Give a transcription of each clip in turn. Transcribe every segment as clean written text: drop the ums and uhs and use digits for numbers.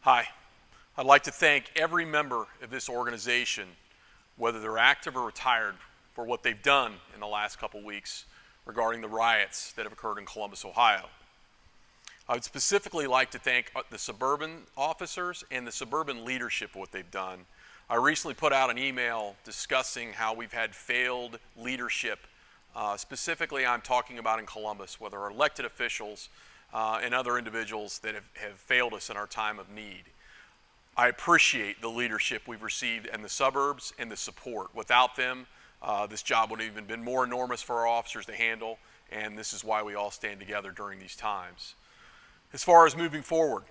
Hi. I'd like to thank every member of this organization, whether they're active or retired, for what they've done in the last couple weeks regarding the riots that have occurred in Columbus, Ohio. I would specifically like to thank the suburban officers and the suburban leadership for what they've done. I recently put out an email discussing how we've had failed leadership. Specifically, I'm talking about in Columbus, whether our elected officials and other individuals that have failed us in our time of need. I appreciate the leadership we've received in the suburbs and the support. Without them, this job would have even been more enormous for our officers to handle, and this is why we all stand together during these times. As far as moving forward,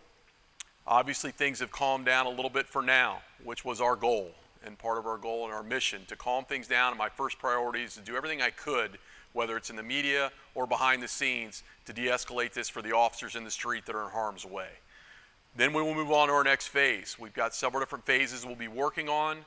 obviously things have calmed down a little bit for now, which was our goal and part of our goal and our mission to calm things down. And my first priority is to do everything I could, whether it's in the media or behind the scenes, to de-escalate this for the officers in the street that are in harm's way. Then we will move on to our next phase. We've got several different phases we'll be working on.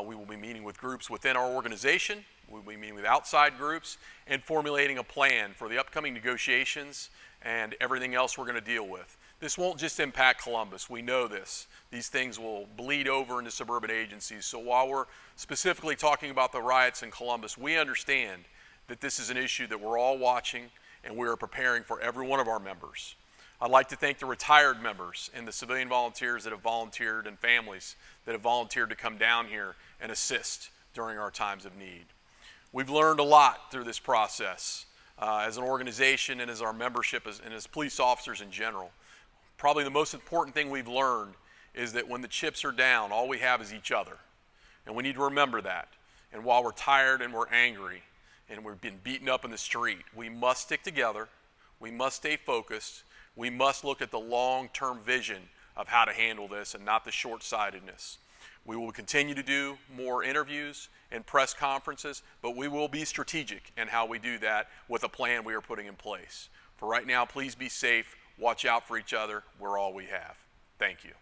We will be meeting with groups within our organization. We'll be meeting with outside groups and formulating a plan for the upcoming negotiations and everything else we're going to deal with. This won't just impact Columbus. We know this. These things will bleed over into suburban agencies. So while we're specifically talking about the riots in Columbus, we understand that this is an issue that we're all watching and we are preparing for every one of our members. I'd like to thank the retired members and the civilian volunteers that have volunteered and families that have volunteered to come down here and assist during our times of need. We've learned a lot through this process as an organization and as our membership and as police officers in general. Probably the most important thing we've learned is that when the chips are down, all we have is each other. And we need to remember that. And while we're tired and we're angry and we've been beaten up in the street, we must stick together. We must stay focused. We must look at the long-term vision of how to handle this and not the short-sightedness. We will continue to do more interviews and press conferences, but we will be strategic in how we do that with a plan we are putting in place. For right now, please be safe. Watch out for each other. We're all we have. Thank you.